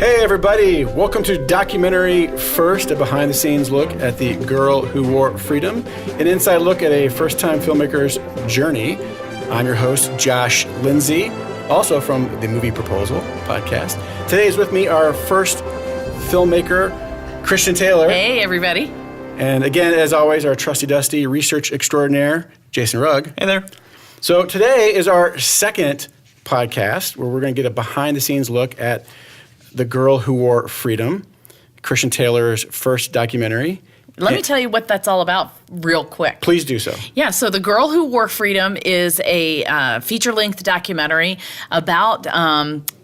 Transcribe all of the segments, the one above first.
Hey everybody, welcome to Documentary First, a behind-the-scenes look at the girl who wore freedom, an inside look at a first-time filmmaker's journey. I'm your host, Josh Lindsay, also from the Movie Proposal podcast. Today is with me our first filmmaker, Christian Taylor. Hey everybody. And again, as always, our trusty-dusty research extraordinaire, Jason Rugg. Hey there. So today is our second podcast where we're going to get a behind-the-scenes look at The Girl Who Wore Freedom, Christian Taylor's first documentary. Let me tell you what that's all about real quick. Please do so. Yeah, so The Girl Who Wore Freedom is a feature-length documentary about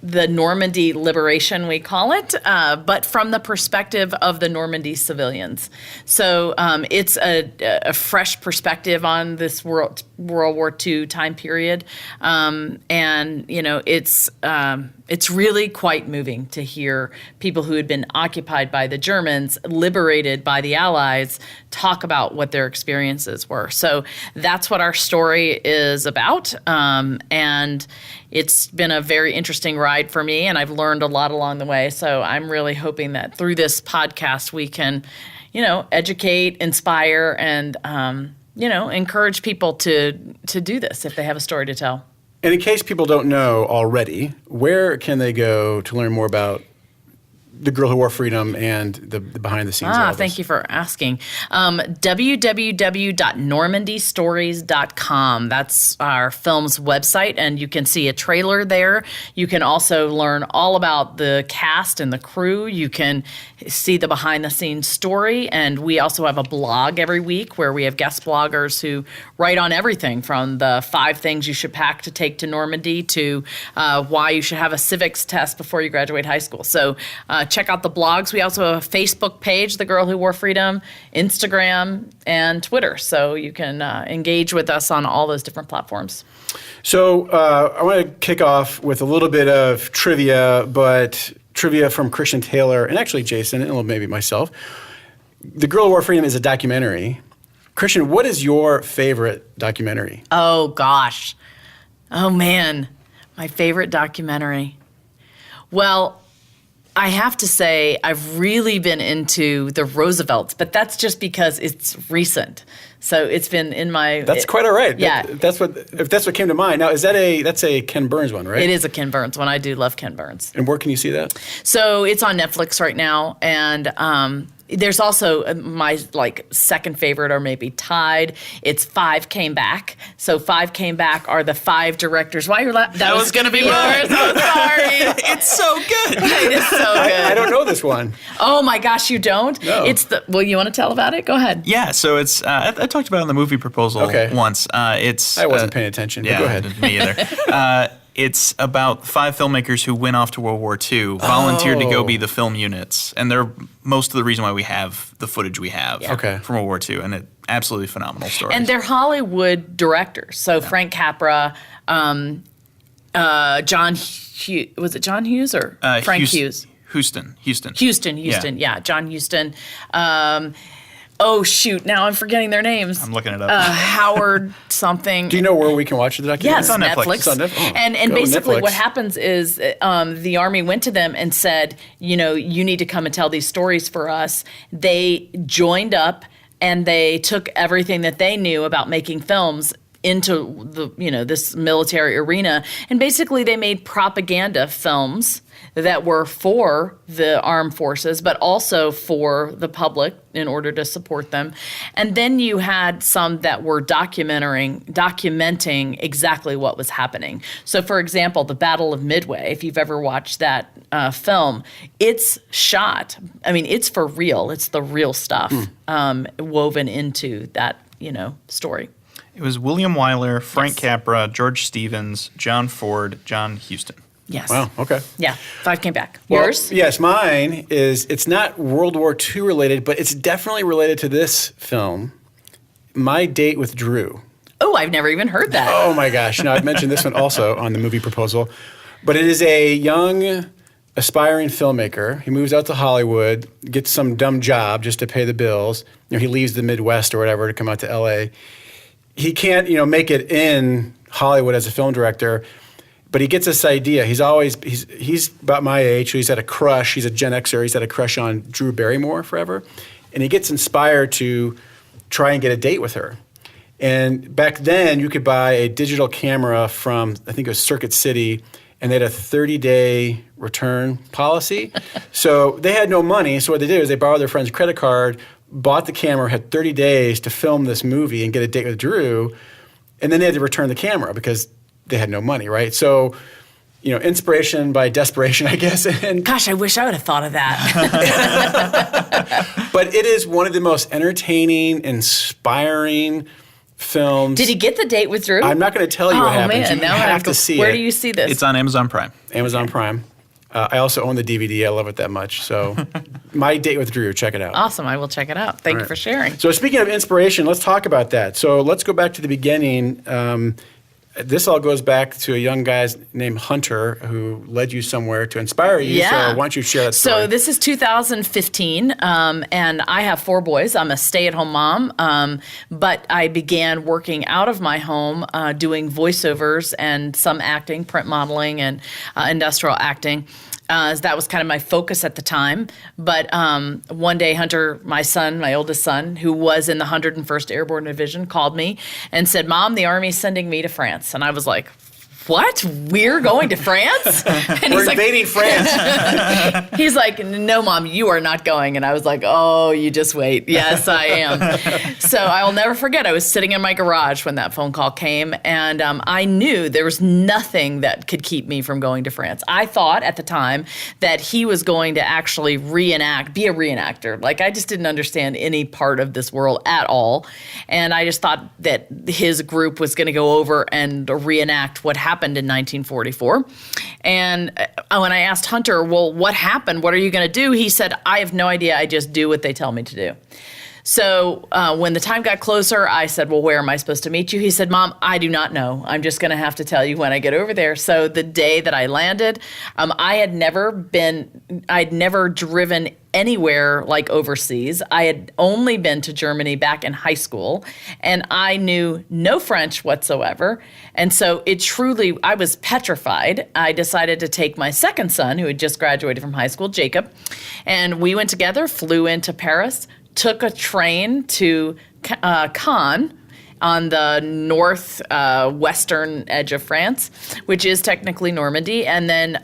the Normandy liberation, we call it, but from the perspective of the Normandy civilians. So it's a fresh perspective on this World War II time period, and you know it's really quite moving to hear people who had been occupied by the Germans, liberated by the Allies, talk about what their experiences were. So that's what our story is about, and it's been a very interesting ride for me, and I've learned a lot along the way. So I'm really hoping that through this podcast we can, educate, inspire, and encourage people to do this if they have a story to tell. And in case people don't know already, where can they go to learn more about The Girl Who Wore Freedom and the behind the scenes of all this? Thank you for asking. www.normandystories.com. That's our film's website, and you can see a trailer there. You can also learn all about the cast and the crew. You can see the behind the scenes story, and we also have a blog every week where we have guest bloggers who write on everything from the 5 things you should pack to take to Normandy to why you should have a civics test before you graduate high school. So check out the blogs. We also have a Facebook page, The Girl Who Wore Freedom, Instagram, and Twitter. So you can engage with us on all those different platforms. So I want to kick off with a little bit of trivia, but trivia from Christian Taylor and actually Jason and maybe myself. The Girl Who Wore Freedom is a documentary. Christian, what is your favorite documentary? Oh, gosh. Oh, man. My favorite documentary. Well, I have to say I've really been into the Roosevelts, but that's just because it's recent. So it's been in my... That's quite all right. Yeah. If that's what came to mind. Now, that's a Ken Burns one, right? It is a Ken Burns one. I do love Ken Burns. And where can you see that? So it's on Netflix right now, and there's also my second favorite, or maybe tied. It's 5 Came Back. So 5 Came Back are the 5 directors. Why you're laughing? That was going to be yours. I'm sorry. It's so good. It is so good. I don't know this one. Oh my gosh, you don't? No. Well, you want to tell about it? Go ahead. Yeah, so it's I talked about it in the movie proposal once. I wasn't paying attention. But go ahead. Me either. It's about 5 filmmakers who went off to World War II, volunteered to go be the film units, and they're most of the reason why we have the footage we have from World War II, and it absolutely phenomenal story. And they're Hollywood directors. So Frank Capra, John Hughes, was it John Hughes or Frank Hughes? Houston. Yeah, John Huston. Oh, shoot. Now I'm forgetting their names. I'm looking it up. Howard something. Do you know where we can watch the documentary? Yes, It's on Netflix. Netflix. It's on Netflix. Oh, and basically Netflix. what happens is the Army went to them and said, you need to come and tell these stories for us. They joined up and they took everything that they knew about making films into this military arena, and basically they made propaganda films that were for the armed forces, but also for the public in order to support them. And then you had some that were documenting exactly what was happening. So, for example, the Battle of Midway, if you've ever watched that film, it's shot. I mean, it's for real. It's the real stuff woven into that, story. It was William Wyler, Frank Capra, George Stevens, John Ford, John Huston. Yes. Wow, okay. Yeah, 5 Came Back. Well, Yours? Yes, mine is, it's not World War II related, but it's definitely related to this film, My Date with Drew. Oh, I've never even heard that. Oh my gosh. Now, I've mentioned this one also on the movie proposal, but it is a young, aspiring filmmaker. He moves out to Hollywood, gets some dumb job just to pay the bills. He leaves the Midwest or whatever to come out to LA. He can't, make it in Hollywood as a film director, But he gets this idea. He's about my age, so he's had a crush. He's a Gen Xer. He's had a crush on Drew Barrymore forever. And he gets inspired to try and get a date with her. And back then, you could buy a digital camera from, I think it was Circuit City, and they had a 30-day return policy. So they had no money, so what they did is they borrowed their friend's credit card, bought the camera, had 30 days to film this movie and get a date with Drew, and then they had to return the camera because they had no money, right? So, inspiration by desperation, I guess. And gosh, I wish I would have thought of that. But it is one of the most entertaining, inspiring films. Did he get the date with Drew? I'm not going to tell you what happens. Man, you have to see it. Where do you see this? It's on Amazon Prime. Amazon Prime. I also own the DVD. I love it that much. So, My Date with Drew, check it out. Awesome. I will check it out. Thank you for sharing. So, speaking of inspiration, let's talk about that. So, let's go back to the beginning. This all goes back to a young guy named Hunter who led you somewhere to inspire you. Yeah. So why don't you share that story? So this is 2015, and I have 4 boys. I'm a stay-at-home mom, but I began working out of my home doing voiceovers and some acting, print modeling, and industrial acting. That was kind of my focus at the time. But one day, Hunter, my son, my oldest son, who was in the 101st Airborne Division, called me and said, "Mom, the Army's sending me to France." And I was like, "What? We're going to France?" And We're invading France. He's like, "No, Mom, you are not going." And I was like, "Oh, you just wait." Yes, I am. So I will never forget, I was sitting in my garage when that phone call came, and I knew there was nothing that could keep me from going to France. I thought at the time that he was going to actually be a reenactor. Like, I just didn't understand any part of this world at all. And I just thought that his group was going to go over and reenact what happened in 1944. And when I asked Hunter, "Well, what happened? What are you going to do?" He said, "I have no idea. I just do what they tell me to do." So when the time got closer, I said, "Well, where am I supposed to meet you?" He said, "Mom, I do not know. I'm just going to have to tell you when I get over there." So the day that I landed, I'd never driven anywhere like overseas. I had only been to Germany back in high school, and I knew no French whatsoever. And so I was petrified. I decided to take my second son, who had just graduated from high school, Jacob, and we went together, flew into Paris, took a train to Caen on the northwestern edge of France, which is technically Normandy. And then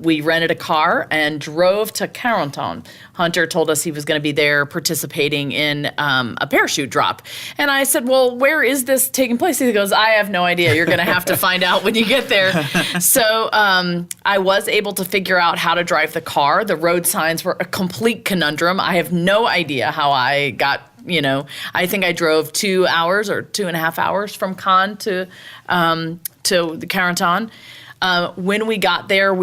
we rented a car and drove to Carentan. Hunter told us he was going to be there participating in a parachute drop. And I said, "Well, where is this taking place?" He goes, "I have no idea. You're going to have to find out when you get there." So I was able to figure out how to drive the car. The road signs were a complete conundrum. I have no idea how I got, I think I drove 2 hours or 2.5 hours from Caen to the Carentan. When we got there,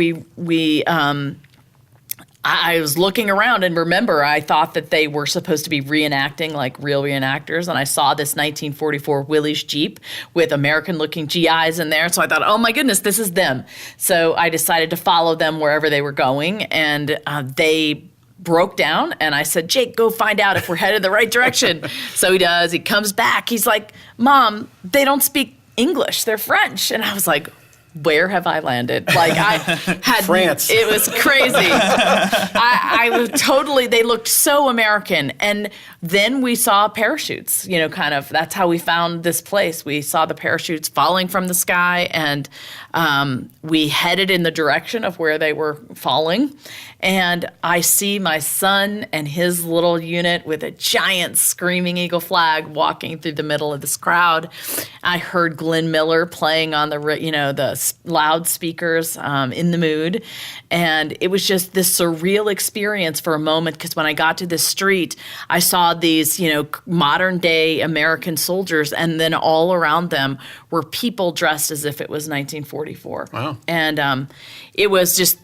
I was looking around, and remember, I thought that they were supposed to be reenacting like real reenactors, and I saw this 1944 Willys Jeep with American-looking GIs in there, so I thought, "Oh my goodness, this is them." So I decided to follow them wherever they were going, and they broke down, and I said, "Jake, go find out if we're headed the right direction." So he does. He comes back. He's like, "Mom, they don't speak English. They're French." And I was like, where have I landed? Like, I had France. It was crazy. I was totally. They looked so American, and then we saw parachutes. That's how we found this place. We saw the parachutes falling from the sky, and we headed in the direction of where they were falling. And I see my son and his little unit with a giant Screaming Eagle flag walking through the middle of this crowd. I heard Glenn Miller playing on the loudspeakers, In the Mood. And it was just this surreal experience for a moment, because when I got to this street, I saw these, modern day American soldiers, and then all around them were people dressed as if it was 1944. Wow. And it was just...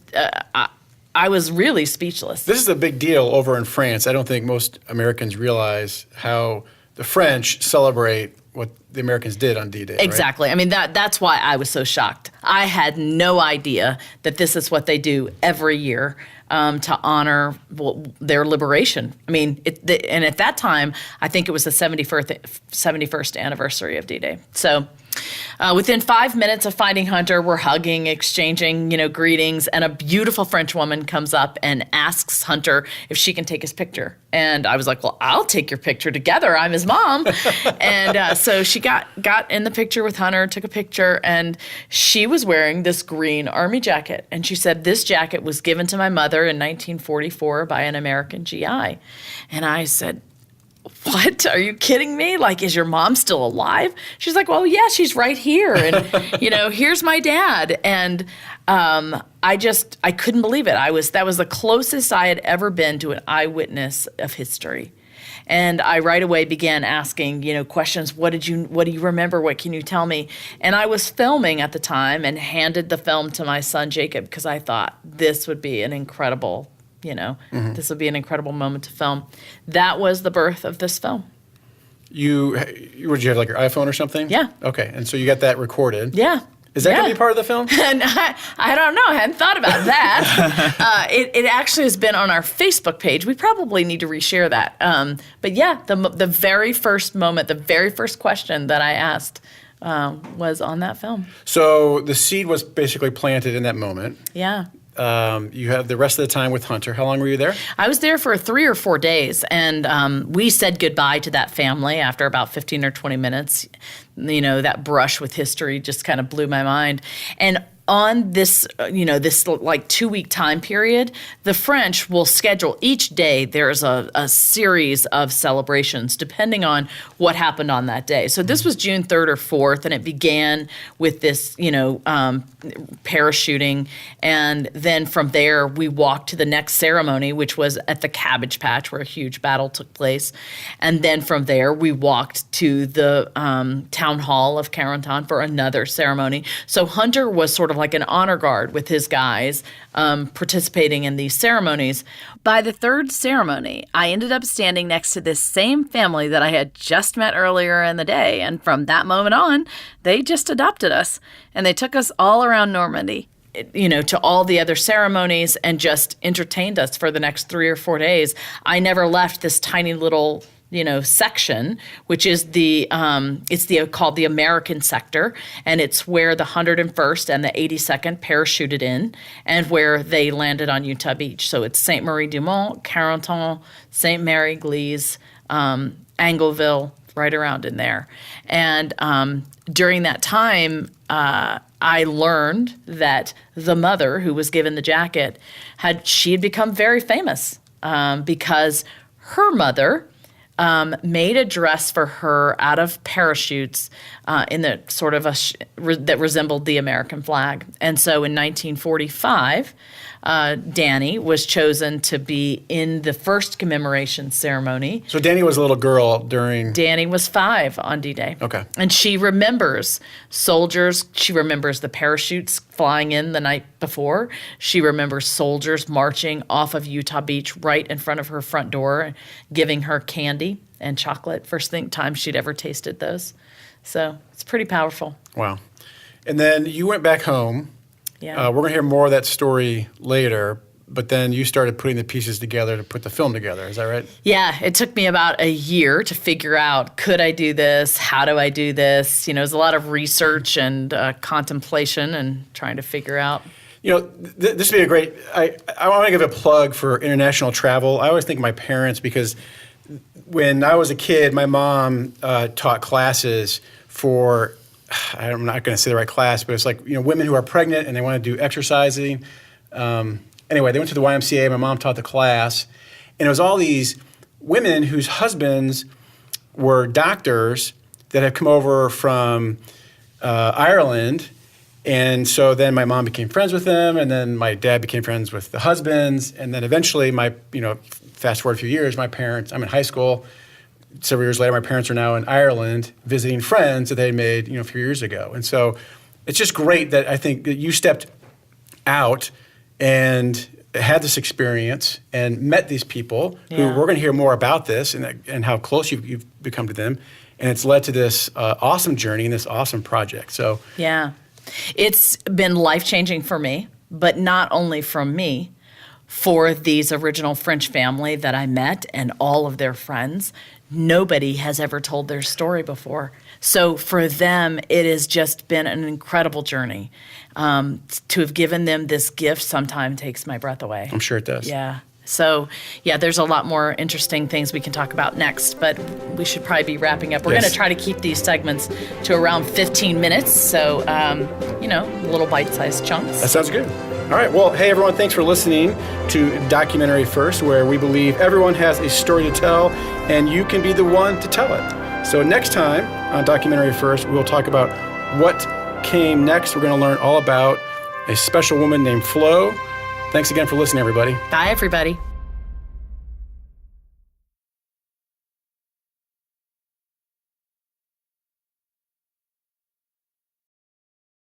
I was really speechless. This is a big deal over in France. I don't think most Americans realize how the French celebrate what the Americans did on D-Day. Exactly. Right? I mean, that's why I was so shocked. I had no idea that this is what they do every year to honor their liberation. I mean, and at that time, I think it was the 71st anniversary of D-Day. So Within 5 minutes of finding Hunter, we're hugging, exchanging, greetings, and a beautiful French woman comes up and asks Hunter if she can take his picture. And I was like, well, I'll take your picture together. I'm his mom. And so she got in the picture with Hunter, took a picture, and she was wearing this green army jacket. And she said, this jacket was given to my mother in 1944 by an American GI. And I said, what? Are you kidding me? Like, is your mom still alive? She's like, well, yeah, she's right here. And, here's my dad. And I couldn't believe it. That was the closest I had ever been to an eyewitness of history. And I right away began asking, questions. What do you remember? What can you tell me? And I was filming at the time and handed the film to my son, Jacob, because I thought this would be an incredible this would be an incredible moment to film. That was the birth of this film. Would you have like your iPhone or something? Yeah. Okay, and so you got that recorded. Yeah. Is that going to be part of the film? And I don't know. I hadn't thought about that. It actually has been on our Facebook page. We probably need to reshare that. But yeah, the very first moment, the very first question that I asked was on that film. So the seed was basically planted in that moment. Yeah. You have the rest of the time with Hunter. How long were you there? I was there for 3 or 4 days, and we said goodbye to that family after about 15 or 20 minutes. That brush with history just kind of blew my mind. And on this, this like 2-week time period, the French will schedule each day. There's a series of celebrations depending on what happened on that day. So this was June 3rd or 4th, and it began with this, parachuting. And then from there, we walked to the next ceremony, which was at the Cabbage Patch, where a huge battle took place. And then from there, we walked to the town hall of Carentan for another ceremony. So Hunter was sort of like an honor guard with his guys participating in these ceremonies. By the third ceremony, I ended up standing next to this same family that I had just met earlier in the day. And from that moment on, they just adopted us. And they took us all around Normandy, to all the other ceremonies and just entertained us for the next 3 or 4 days. I never left this tiny little section, which is called the American sector, and it's where the 101st and the 82nd parachuted in, and where they landed on Utah Beach. So it's Sainte-Marie-du-Mont, Carentan, Sainte-Mère-Eglise, Angleville, right around in there. And during that time, I learned that the mother who was given the jacket had become very famous because her mother made a dress for her out of parachutes in the sort of that resembled the American flag. And so in 1945, Danny was chosen to be in the first commemoration ceremony. So Danny was a little girl during... Danny was 5 on D-Day. Okay. And she remembers soldiers. She remembers the parachutes flying in the night before. She remembers soldiers marching off of Utah Beach right in front of her front door, giving her candy and chocolate. First time she'd ever tasted those. So it's pretty powerful. Wow. And then you went back home. Yeah. We're going to hear more of that story later, but then you started putting the pieces together to put the film together. Is that right? Yeah. It took me about a year to figure out, could I do this? How do I do this? It was a lot of research and contemplation and trying to figure out. This would be a great... I want to give a plug for international travel. I always think of my parents because when I was a kid, my mom taught classes for... I'm not going to say the right class, but it's like, women who are pregnant and they want to do exercising. Anyway, they went to the YMCA. My mom taught the class. And it was all these women whose husbands were doctors that had come over from Ireland. And so then my mom became friends with them, and then my dad became friends with the husbands. And then eventually fast forward a few years, my parents, I'm in high school. Several years later, my parents are now in Ireland visiting friends that they made, a few years ago. And so it's just great that I think that you stepped out and had this experience and met these people who we're going to hear more about this and how close you've become to them. And it's led to this awesome journey and this awesome project. So yeah, it's been life-changing for me, but not only from me, for these original French family that I met and all of their friends. Nobody has ever told their story before. So for them, it has just been an incredible journey. To have given them this gift sometimes takes my breath away. I'm sure it does. Yeah. So, there's a lot more interesting things we can talk about next, but we should probably be wrapping up. We're going to try to keep these segments to around 15 minutes, so, little bite-sized chunks. That sounds good. All right. Well, hey, everyone, thanks for listening to Documentary First, where we believe everyone has a story to tell, and you can be the one to tell it. So next time on Documentary First, we'll talk about what came next. We're going to learn all about a special woman named Flo. Thanks again for listening, everybody. Bye, everybody.